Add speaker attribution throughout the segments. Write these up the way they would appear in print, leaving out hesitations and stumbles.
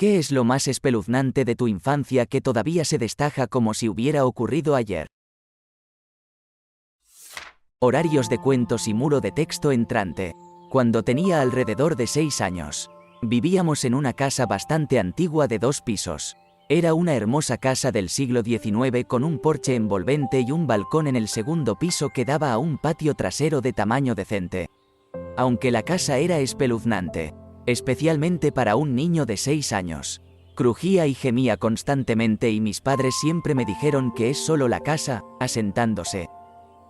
Speaker 1: ¿Qué es lo más espeluznante de tu infancia que todavía se destaca como si hubiera ocurrido ayer? Horarios de cuentos y muro de texto entrante. Cuando tenía alrededor de 6 años. Vivíamos en una casa bastante antigua de 2 pisos. Era una hermosa casa del siglo XIX con un porche envolvente y un balcón en el segundo piso que daba a un patio trasero de tamaño decente. Aunque la casa era espeluznante, especialmente para un niño de 6 años. Crujía y gemía constantemente y mis padres siempre me dijeron que es solo la casa, asentándose.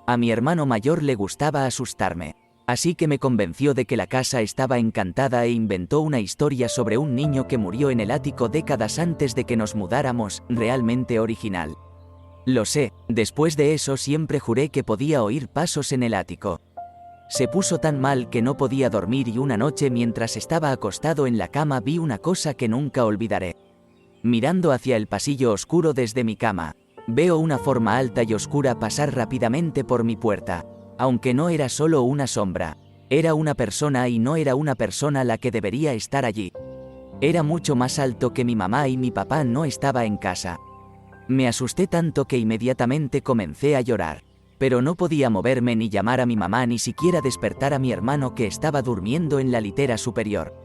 Speaker 1: A mi hermano mayor le gustaba asustarme, así que me convenció de que la casa estaba encantada e inventó una historia sobre un niño que murió en el ático décadas antes de que nos mudáramos, realmente original. Lo sé, después de eso siempre juré que podía oír pasos en el ático. Se puso tan mal que no podía dormir y una noche mientras estaba acostado en la cama vi una cosa que nunca olvidaré. Mirando hacia el pasillo oscuro desde mi cama, veo una forma alta y oscura pasar rápidamente por mi puerta, aunque no era solo una sombra, era una persona y no era una persona la que debería estar allí. Era mucho más alto que mi mamá y mi papá no estaba en casa. Me asusté tanto que inmediatamente comencé a llorar. Pero no podía moverme ni llamar a mi mamá ni siquiera despertar a mi hermano que estaba durmiendo en la litera superior.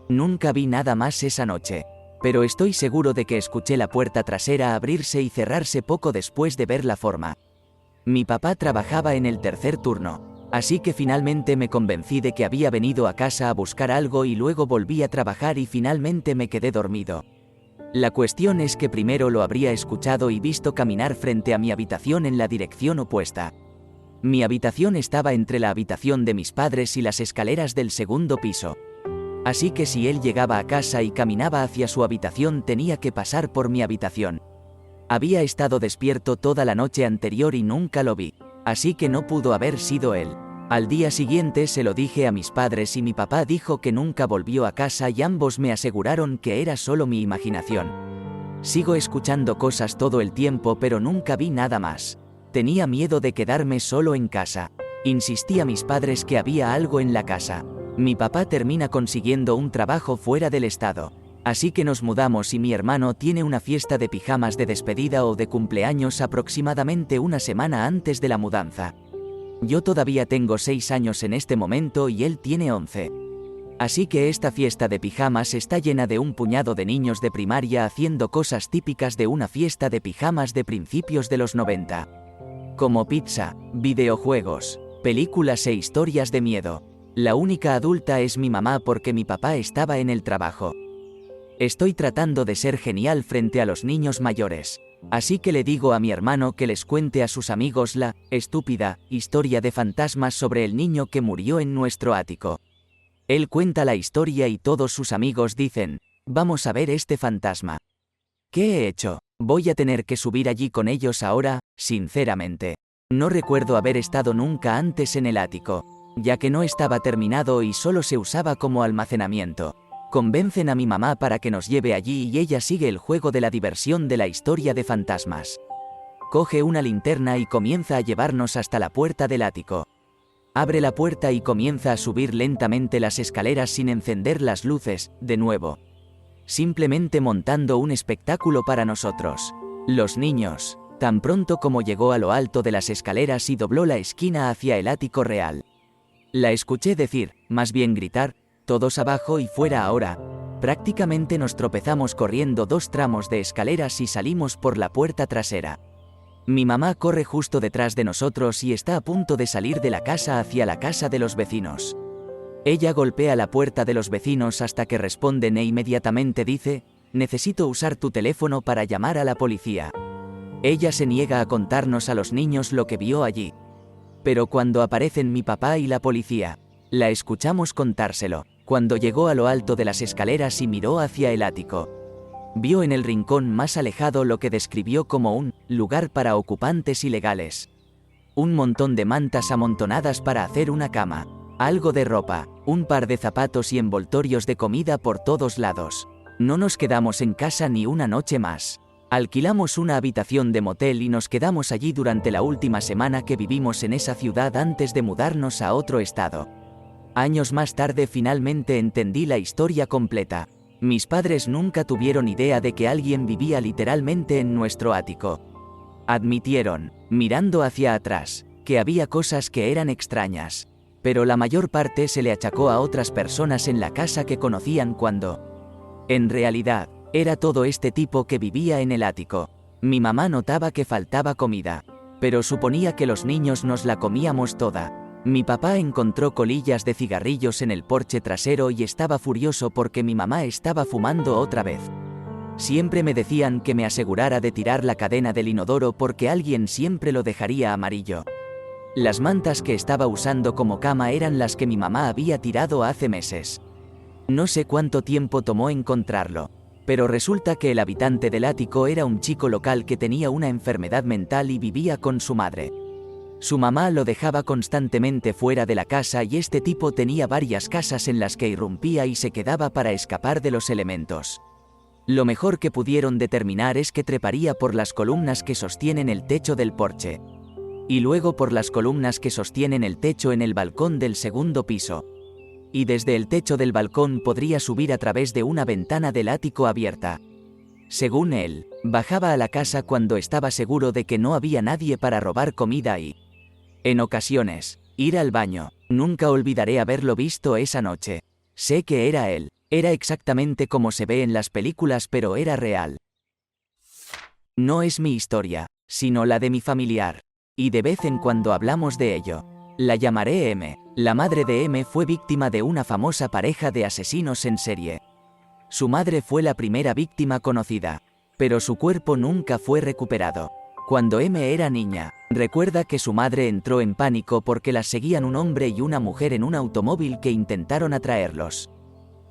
Speaker 1: Nunca vi nada más esa noche, pero estoy seguro de que escuché la puerta trasera abrirse y cerrarse poco después de ver la forma. Mi papá trabajaba en el tercer turno, así que finalmente me convencí de que había venido a casa a buscar algo y luego volví a trabajar y finalmente me quedé dormido. La cuestión es que primero lo habría escuchado y visto caminar frente a mi habitación en la dirección opuesta. Mi habitación estaba entre la habitación de mis padres y las escaleras del segundo piso. Así que si él llegaba a casa y caminaba hacia su habitación tenía que pasar por mi habitación. Había estado despierto toda la noche anterior y nunca lo vi, así que no pudo haber sido él. Al día siguiente se lo dije a mis padres y mi papá dijo que nunca volvió a casa y ambos me aseguraron que era solo mi imaginación. Sigo escuchando cosas todo el tiempo pero nunca vi nada más. Tenía miedo de quedarme solo en casa. Insistí a mis padres que había algo en la casa. Mi papá termina consiguiendo un trabajo fuera del estado. Así que nos mudamos y mi hermano tiene una fiesta de pijamas de despedida o de cumpleaños aproximadamente una semana antes de la mudanza. Yo todavía tengo 6 años en este momento y él tiene 11. Así que esta fiesta de pijamas está llena de un puñado de niños de primaria haciendo cosas típicas de una fiesta de pijamas de principios de los 90. Como pizza, videojuegos, películas e historias de miedo. La única adulta es mi mamá porque mi papá estaba en el trabajo. Estoy tratando de ser genial frente a los niños mayores. Así que le digo a mi hermano que les cuente a sus amigos la estúpida historia de fantasmas sobre el niño que murió en nuestro ático. Él cuenta la historia y todos sus amigos dicen, vamos a ver este fantasma. ¿Qué he hecho? Voy a tener que subir allí con ellos ahora, sinceramente. No recuerdo haber estado nunca antes en el ático, ya que no estaba terminado y solo se usaba como almacenamiento. Convencen a mi mamá para que nos lleve allí y ella sigue el juego de la diversión de la historia de fantasmas. Coge una linterna y comienza a llevarnos hasta la puerta del ático. Abre la puerta y comienza a subir lentamente las escaleras sin encender las luces, de nuevo. Simplemente montando un espectáculo para nosotros, los niños. Tan pronto como llegó a lo alto de las escaleras y dobló la esquina hacia el ático real. La escuché decir, más bien gritar, todos abajo y fuera ahora. Prácticamente nos tropezamos corriendo 2 tramos de escaleras y salimos por la puerta trasera. Mi mamá corre justo detrás de nosotros y está a punto de salir de la casa hacia la casa de los vecinos. Ella golpea la puerta de los vecinos hasta que responden e inmediatamente dice, necesito usar tu teléfono para llamar a la policía. Ella se niega a contarnos a los niños lo que vio allí. Pero cuando aparecen mi papá y la policía, la escuchamos contárselo. Cuando llegó a lo alto de las escaleras y miró hacia el ático, vio en el rincón más alejado lo que describió como un lugar para ocupantes ilegales. Un montón de mantas amontonadas para hacer una cama, algo de ropa, un par de zapatos y envoltorios de comida por todos lados. No nos quedamos en casa ni una noche más. Alquilamos una habitación de motel y nos quedamos allí durante la última semana que vivimos en esa ciudad antes de mudarnos a otro estado. Años más tarde finalmente entendí la historia completa. Mis padres nunca tuvieron idea de que alguien vivía literalmente en nuestro ático. Admitieron, mirando hacia atrás, que había cosas que eran extrañas, pero la mayor parte se le achacó a otras personas en la casa que conocían cuando, en realidad, era todo este tipo que vivía en el ático. Mi mamá notaba que faltaba comida, pero suponía que los niños nos la comíamos toda. Mi papá encontró colillas de cigarrillos en el porche trasero y estaba furioso porque mi mamá estaba fumando otra vez. Siempre me decían que me asegurara de tirar la cadena del inodoro porque alguien siempre lo dejaría amarillo. Las mantas que estaba usando como cama eran las que mi mamá había tirado hace meses. No sé cuánto tiempo tomó encontrarlo, pero resulta que el habitante del ático era un chico local que tenía una enfermedad mental y vivía con su madre. Su mamá lo dejaba constantemente fuera de la casa y este tipo tenía varias casas en las que irrumpía y se quedaba para escapar de los elementos. Lo mejor que pudieron determinar es que treparía por las columnas que sostienen el techo del porche. Y luego por las columnas que sostienen el techo en el balcón del segundo piso. Y desde el techo del balcón podría subir a través de una ventana del ático abierta. Según él, bajaba a la casa cuando estaba seguro de que no había nadie para robar comida y, en ocasiones, ir al baño. Nunca olvidaré haberlo visto esa noche. Sé que era él. Era exactamente como se ve en las películas, pero era real. No es mi historia, sino la de mi familiar. Y de vez en cuando hablamos de ello. La llamaré M. La madre de M fue víctima de una famosa pareja de asesinos en serie. Su madre fue la primera víctima conocida, pero su cuerpo nunca fue recuperado. Cuando M era niña, recuerda que su madre entró en pánico porque las seguían un hombre y una mujer en un automóvil que intentaron atraerlos.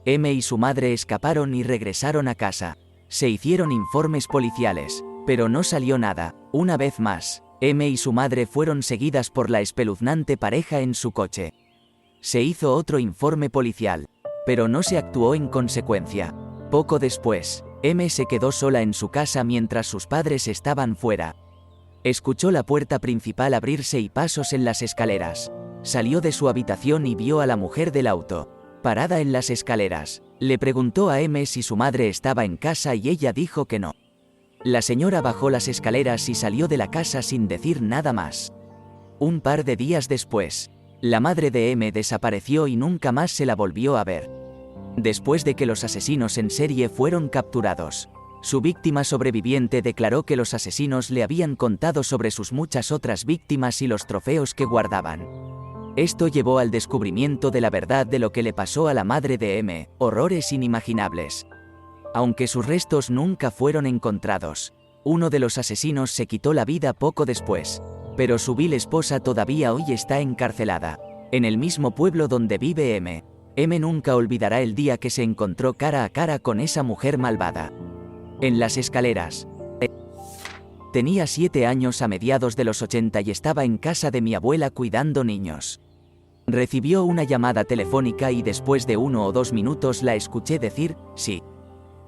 Speaker 1: M y su madre escaparon y regresaron a casa. Se hicieron informes policiales, pero no salió nada. Una vez más, M y su madre fueron seguidas por la espeluznante pareja en su coche. Se hizo otro informe policial, pero no se actuó en consecuencia. Poco después, M se quedó sola en su casa mientras sus padres estaban fuera. Escuchó la puerta principal abrirse y pasos en las escaleras. Salió de su habitación y vio a la mujer del auto, parada en las escaleras. Le preguntó a M si su madre estaba en casa y ella dijo que no. La señora bajó las escaleras y salió de la casa sin decir nada más. Un par de días después, la madre de M desapareció y nunca más se la volvió a ver. Después de que los asesinos en serie fueron capturados, su víctima sobreviviente declaró que los asesinos le habían contado sobre sus muchas otras víctimas y los trofeos que guardaban. Esto llevó al descubrimiento de la verdad de lo que le pasó a la madre de M, horrores inimaginables. Aunque sus restos nunca fueron encontrados, uno de los asesinos se quitó la vida poco después, pero su vil esposa todavía hoy está encarcelada, en el mismo pueblo donde vive M. M nunca olvidará el día que se encontró cara a cara con esa mujer malvada. En las escaleras. Tenía 7 años a mediados de los 80 y estaba en casa de mi abuela cuidando niños. Recibió una llamada telefónica y después de 1 o 2 minutos la escuché decir, sí.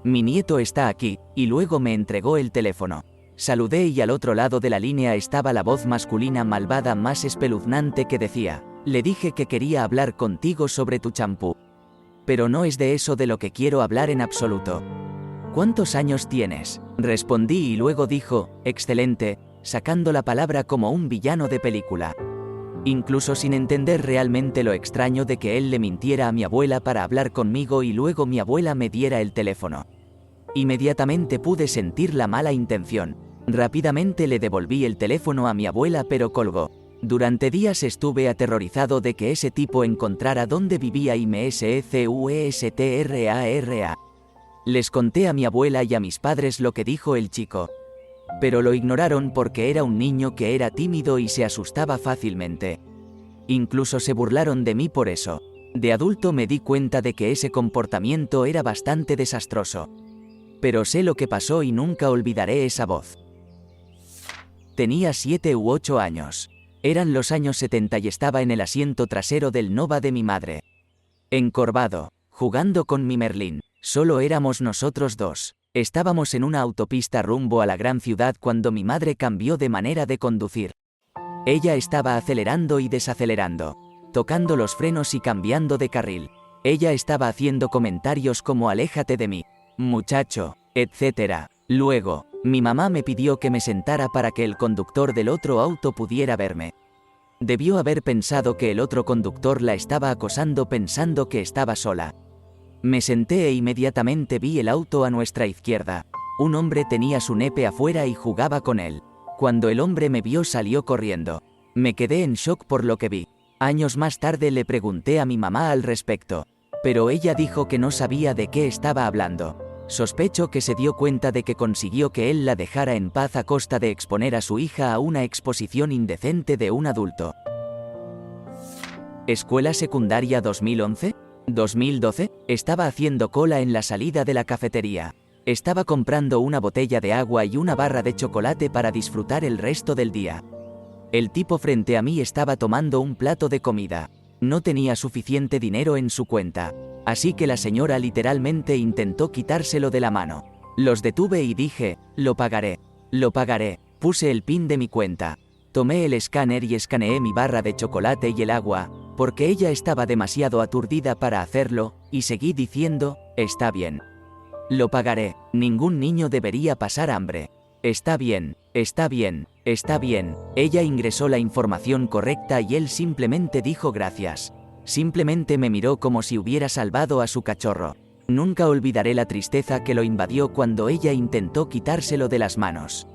Speaker 1: Mi nieto está aquí, y luego me entregó el teléfono. Saludé y al otro lado de la línea estaba la voz masculina malvada más espeluznante que decía, le dije que quería hablar contigo sobre tu champú. Pero no es de eso de lo que quiero hablar en absoluto. ¿Cuántos años tienes? Respondí y luego dijo, excelente, sacando la palabra como un villano de película. Incluso sin entender realmente lo extraño de que él le mintiera a mi abuela para hablar conmigo y luego mi abuela me diera el teléfono. Inmediatamente pude sentir la mala intención. Rápidamente le devolví el teléfono a mi abuela pero colgó. Durante días estuve aterrorizado de que ese tipo encontrara dónde vivía y me secuestrara. Les conté a mi abuela y a mis padres lo que dijo el chico. Pero lo ignoraron porque era un niño que era tímido y se asustaba fácilmente. Incluso se burlaron de mí por eso. De adulto me di cuenta de que ese comportamiento era bastante desastroso. Pero sé lo que pasó y nunca olvidaré esa voz. Tenía 7 u 8 años. Eran los años 70 y estaba en el asiento trasero del Nova de mi madre. Encorvado, jugando con mi Merlín. Solo éramos nosotros dos. Estábamos en una autopista rumbo a la gran ciudad cuando mi madre cambió de manera de conducir. Ella estaba acelerando y desacelerando, tocando los frenos y cambiando de carril. Ella estaba haciendo comentarios como aléjate de mí, muchacho, etc. Luego, mi mamá me pidió que me sentara para que el conductor del otro auto pudiera verme. Debió haber pensado que el otro conductor la estaba acosando pensando que estaba sola. Me senté e inmediatamente vi el auto a nuestra izquierda. Un hombre tenía su nepe afuera y jugaba con él. Cuando el hombre me vio salió corriendo. Me quedé en shock por lo que vi. Años más tarde le pregunté a mi mamá al respecto, pero ella dijo que no sabía de qué estaba hablando. Sospecho que se dio cuenta de que consiguió que él la dejara en paz a costa de exponer a su hija a una exposición indecente de un adulto. ¿Escuela secundaria 2011? 2012, estaba haciendo cola en la salida de la cafetería. Estaba comprando una botella de agua y una barra de chocolate para disfrutar el resto del día. El tipo frente a mí estaba tomando un plato de comida. No tenía suficiente dinero en su cuenta, así que la señora literalmente intentó quitárselo de la mano. Los detuve y dije, lo pagaré. Puse el PIN de mi cuenta. Tomé el escáner y escaneé mi barra de chocolate y el agua, porque ella estaba demasiado aturdida para hacerlo, y seguí diciendo, está bien. Lo pagaré, ningún niño debería pasar hambre. Está bien. Ella ingresó la información correcta y él simplemente dijo gracias. Simplemente me miró como si hubiera salvado a su cachorro. Nunca olvidaré la tristeza que lo invadió cuando ella intentó quitárselo de las manos.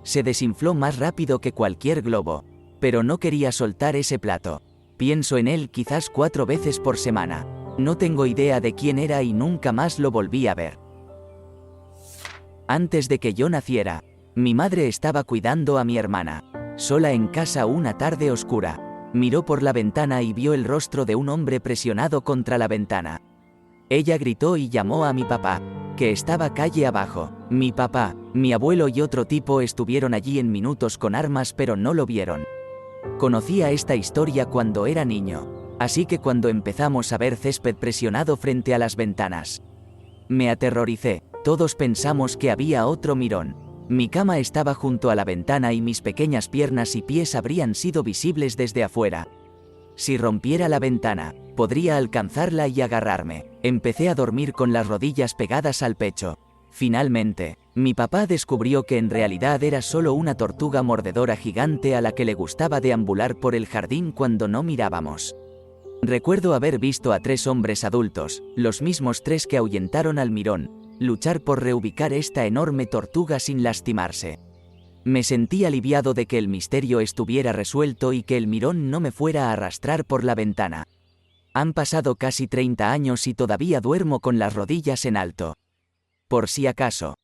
Speaker 1: Se desinfló más rápido que cualquier globo, pero no quería soltar ese plato. Pienso en él quizás 4 veces por semana. No tengo idea de quién era y nunca más lo volví a ver. Antes de que yo naciera, mi madre estaba cuidando a mi hermana, sola en casa una tarde oscura. Miró por la ventana y vio el rostro de un hombre presionado contra la ventana. Ella gritó y llamó a mi papá, que estaba calle abajo. Mi papá, mi abuelo y otro tipo estuvieron allí en minutos con armas pero no lo vieron. Conocía esta historia cuando era niño, así que cuando empezamos a ver césped presionado frente a las ventanas, me aterroricé. Todos pensamos que había otro mirón. Mi cama estaba junto a la ventana y mis pequeñas piernas y pies habrían sido visibles desde afuera. Si rompiera la ventana, podría alcanzarla y agarrarme. Empecé a dormir con las rodillas pegadas al pecho. Finalmente, mi papá descubrió que en realidad era solo una tortuga mordedora gigante a la que le gustaba deambular por el jardín cuando no mirábamos. Recuerdo haber visto a 3 hombres adultos, los mismos 3 que ahuyentaron al mirón, luchar por reubicar esta enorme tortuga sin lastimarse. Me sentí aliviado de que el misterio estuviera resuelto y que el mirón no me fuera a arrastrar por la ventana. Han pasado casi 30 años y todavía duermo con las rodillas en alto. Por si acaso.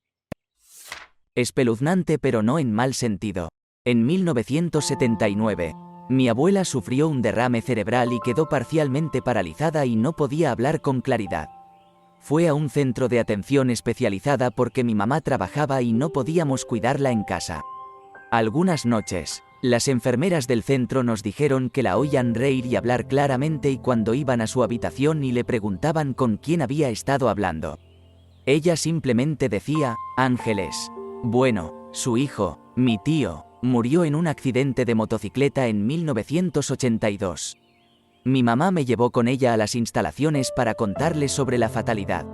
Speaker 1: Espeluznante pero no en mal sentido. En 1979, mi abuela sufrió un derrame cerebral y quedó parcialmente paralizada y no podía hablar con claridad. Fue a un centro de atención especializada porque mi mamá trabajaba y no podíamos cuidarla en casa. Algunas noches, las enfermeras del centro nos dijeron que la oían reír y hablar claramente y cuando iban a su habitación y le preguntaban con quién había estado hablando, ella simplemente decía, Ángeles. Bueno, su hijo, mi tío, murió en un accidente de motocicleta en 1982. Mi mamá me llevó con ella a las instalaciones para contarle sobre la fatalidad.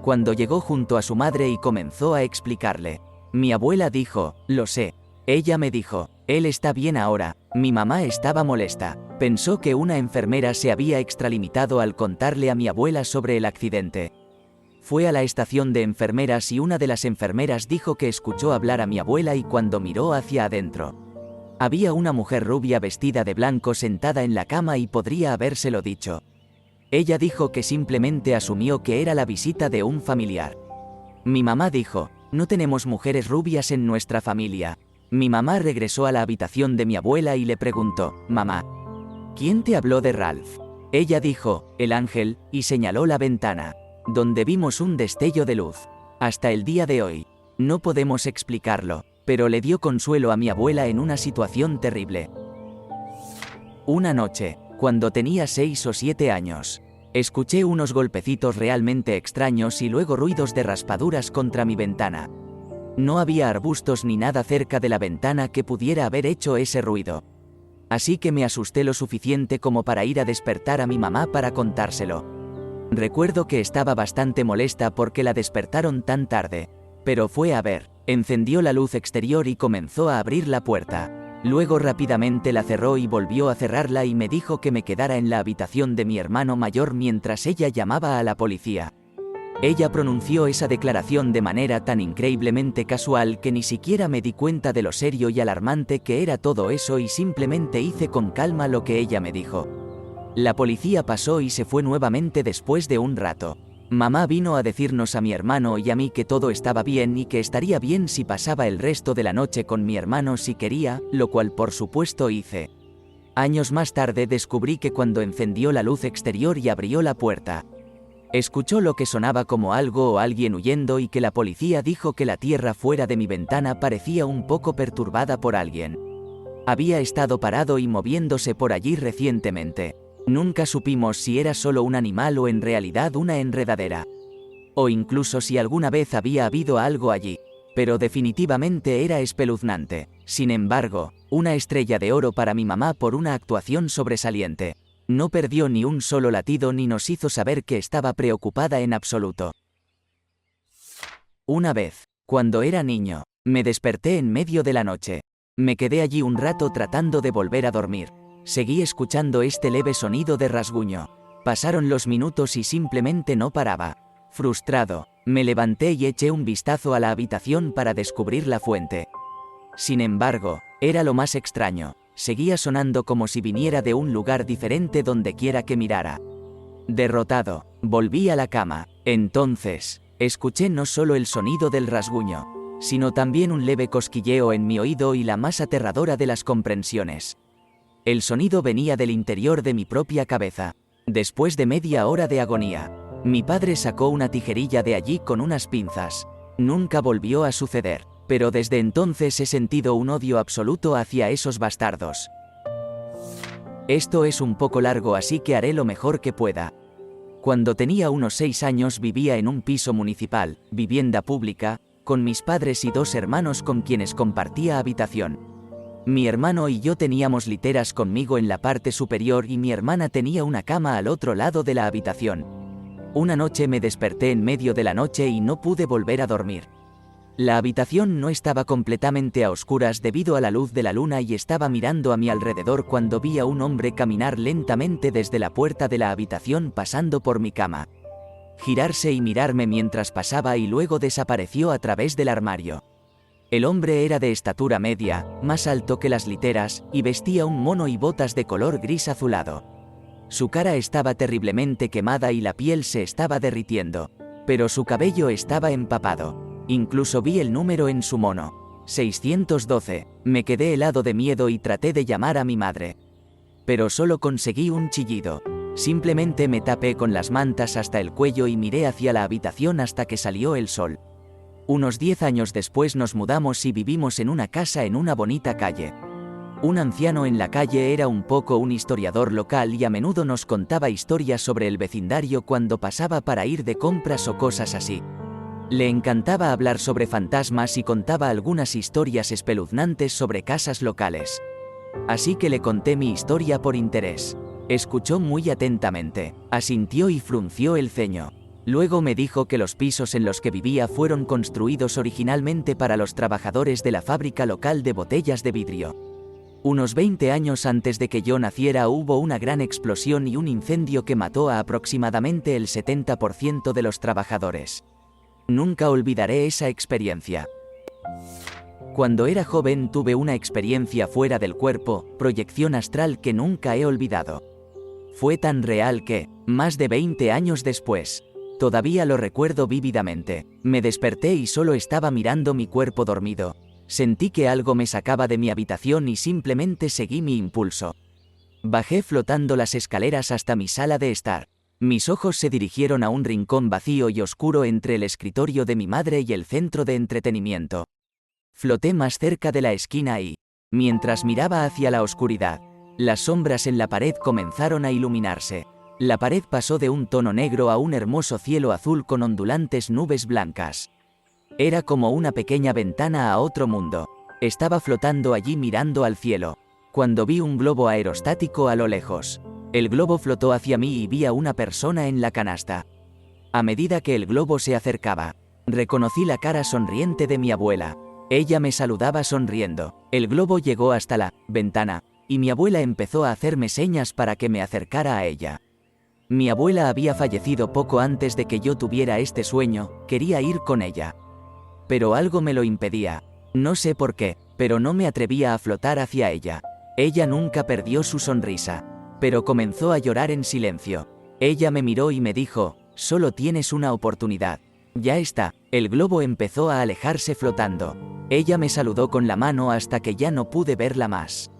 Speaker 1: Cuando llegó junto a su madre y comenzó a explicarle, mi abuela dijo, lo sé. Ella me dijo, él está bien ahora. Mi mamá estaba molesta. Pensó que una enfermera se había extralimitado al contarle a mi abuela sobre el accidente. Fue a la estación de enfermeras y una de las enfermeras dijo que escuchó hablar a mi abuela y cuando miró hacia adentro, había una mujer rubia vestida de blanco sentada en la cama y podría habérselo dicho. Ella dijo que simplemente asumió que era la visita de un familiar. Mi mamá dijo, no tenemos mujeres rubias en nuestra familia. Mi mamá regresó a la habitación de mi abuela y le preguntó, mamá, ¿quién te habló de Ralph? Ella dijo, el ángel, y señaló la ventana, donde vimos un destello de luz. Hasta el día de hoy, no podemos explicarlo, pero le dio consuelo a mi abuela en una situación terrible. Una noche, cuando tenía 6 o 7 años, escuché unos golpecitos realmente extraños y luego ruidos de raspaduras contra mi ventana. No había arbustos ni nada cerca de la ventana que pudiera haber hecho ese ruido. Así que me asusté lo suficiente como para ir a despertar a mi mamá para contárselo. Recuerdo que estaba bastante molesta porque la despertaron tan tarde. Pero fue a ver, encendió la luz exterior y comenzó a abrir la puerta. Luego rápidamente la cerró y volvió a cerrarla y me dijo que me quedara en la habitación de mi hermano mayor mientras ella llamaba a la policía. Ella pronunció esa declaración de manera tan increíblemente casual que ni siquiera me di cuenta de lo serio y alarmante que era todo eso y simplemente hice con calma lo que ella me dijo. La policía pasó y se fue nuevamente después de un rato. Mamá vino a decirnos a mi hermano y a mí que todo estaba bien y que estaría bien si pasaba el resto de la noche con mi hermano si quería, lo cual por supuesto hice. Años más tarde descubrí que cuando encendió la luz exterior y abrió la puerta, escuchó lo que sonaba como algo o alguien huyendo y que la policía dijo que la tierra fuera de mi ventana parecía un poco perturbada por alguien. Había estado parado y moviéndose por allí recientemente. Nunca supimos si era solo un animal o en realidad una enredadera. O incluso si alguna vez había habido algo allí. Pero definitivamente era espeluznante. Sin embargo, una estrella de oro para mi mamá por una actuación sobresaliente. No perdió ni un solo latido ni nos hizo saber que estaba preocupada en absoluto. Una vez, cuando era niño, me desperté en medio de la noche. Me quedé allí un rato tratando de volver a dormir. Seguí escuchando este leve sonido de rasguño. Pasaron los minutos y simplemente no paraba. Frustrado, me levanté y eché un vistazo a la habitación para descubrir la fuente. Sin embargo, era lo más extraño. Seguía sonando como si viniera de un lugar diferente donde quiera que mirara. Derrotado, volví a la cama. Entonces, escuché no solo el sonido del rasguño, sino también un leve cosquilleo en mi oído y la más aterradora de las comprensiones. El sonido venía del interior de mi propia cabeza. Después de media hora de agonía, mi padre sacó una tijerilla de allí con unas pinzas. Nunca volvió a suceder, pero desde entonces he sentido un odio absoluto hacia esos bastardos. Esto es un poco largo así que haré lo mejor que pueda. Cuando tenía unos 6 años vivía en un piso municipal, vivienda pública, con mis padres y 2 hermanos con quienes compartía habitación. Mi hermano y yo teníamos literas conmigo en la parte superior y mi hermana tenía una cama al otro lado de la habitación. Una noche me desperté en medio de la noche y no pude volver a dormir. La habitación no estaba completamente a oscuras debido a la luz de la luna y estaba mirando a mi alrededor cuando vi a un hombre caminar lentamente desde la puerta de la habitación pasando por mi cama. Girarse y mirarme mientras pasaba y luego desapareció a través del armario. El hombre era de estatura media, más alto que las literas, y vestía un mono y botas de color gris azulado. Su cara estaba terriblemente quemada y la piel se estaba derritiendo, pero su cabello estaba empapado. Incluso vi el número en su mono. 612. Me quedé helado de miedo y traté de llamar a mi madre. Pero solo conseguí un chillido. Simplemente me tapé con las mantas hasta el cuello y miré hacia la habitación hasta que salió el sol. Unos 10 años después nos mudamos y vivimos en una casa en una bonita calle. Un anciano en la calle era un poco un historiador local y a menudo nos contaba historias sobre el vecindario cuando pasaba para ir de compras o cosas así. Le encantaba hablar sobre fantasmas y contaba algunas historias espeluznantes sobre casas locales. Así que le conté mi historia por interés. Escuchó muy atentamente, asintió y frunció el ceño. Luego me dijo que los pisos en los que vivía fueron construidos originalmente para los trabajadores de la fábrica local de botellas de vidrio. Unos 20 años antes de que yo naciera hubo una gran explosión y un incendio que mató a aproximadamente el 70% de los trabajadores. Nunca olvidaré esa experiencia. Cuando era joven tuve una experiencia fuera del cuerpo, proyección astral que nunca he olvidado. Fue tan real que, más de 20 años después, todavía lo recuerdo vívidamente. Me desperté y solo estaba mirando mi cuerpo dormido. Sentí que algo me sacaba de mi habitación y simplemente seguí mi impulso. Bajé flotando las escaleras hasta mi sala de estar. Mis ojos se dirigieron a un rincón vacío y oscuro entre el escritorio de mi madre y el centro de entretenimiento. Floté más cerca de la esquina y, mientras miraba hacia la oscuridad, las sombras en la pared comenzaron a iluminarse. La pared pasó de un tono negro a un hermoso cielo azul con ondulantes nubes blancas. Era como una pequeña ventana a otro mundo. Estaba flotando allí mirando al cielo, cuando vi un globo aerostático a lo lejos. El globo flotó hacia mí y vi a una persona en la canasta. A medida que el globo se acercaba, reconocí la cara sonriente de mi abuela. Ella me saludaba sonriendo. El globo llegó hasta la ventana, y mi abuela empezó a hacerme señas para que me acercara a ella. Mi abuela había fallecido poco antes de que yo tuviera este sueño, quería ir con ella. Pero algo me lo impedía. No sé por qué, pero no me atrevía a flotar hacia ella. Ella nunca perdió su sonrisa, pero comenzó a llorar en silencio. Ella me miró y me dijo, solo tienes una oportunidad. Ya está. El globo empezó a alejarse flotando. Ella me saludó con la mano hasta que ya no pude verla más.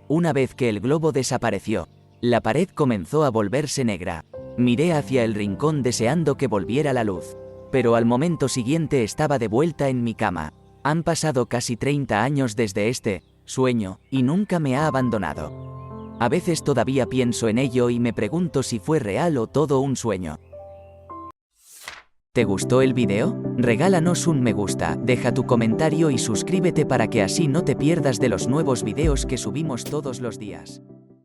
Speaker 1: Una vez que el globo desapareció, la pared comenzó a volverse negra. Miré hacia el rincón deseando que volviera la luz, pero al momento siguiente estaba de vuelta en mi cama. Han pasado casi 30 años desde este sueño, y nunca me ha abandonado. A veces todavía pienso en ello y me pregunto si fue real o todo un sueño. ¿Te gustó el video? Regálanos un me gusta, deja tu comentario y suscríbete para que así no te pierdas de los nuevos videos que subimos todos los días.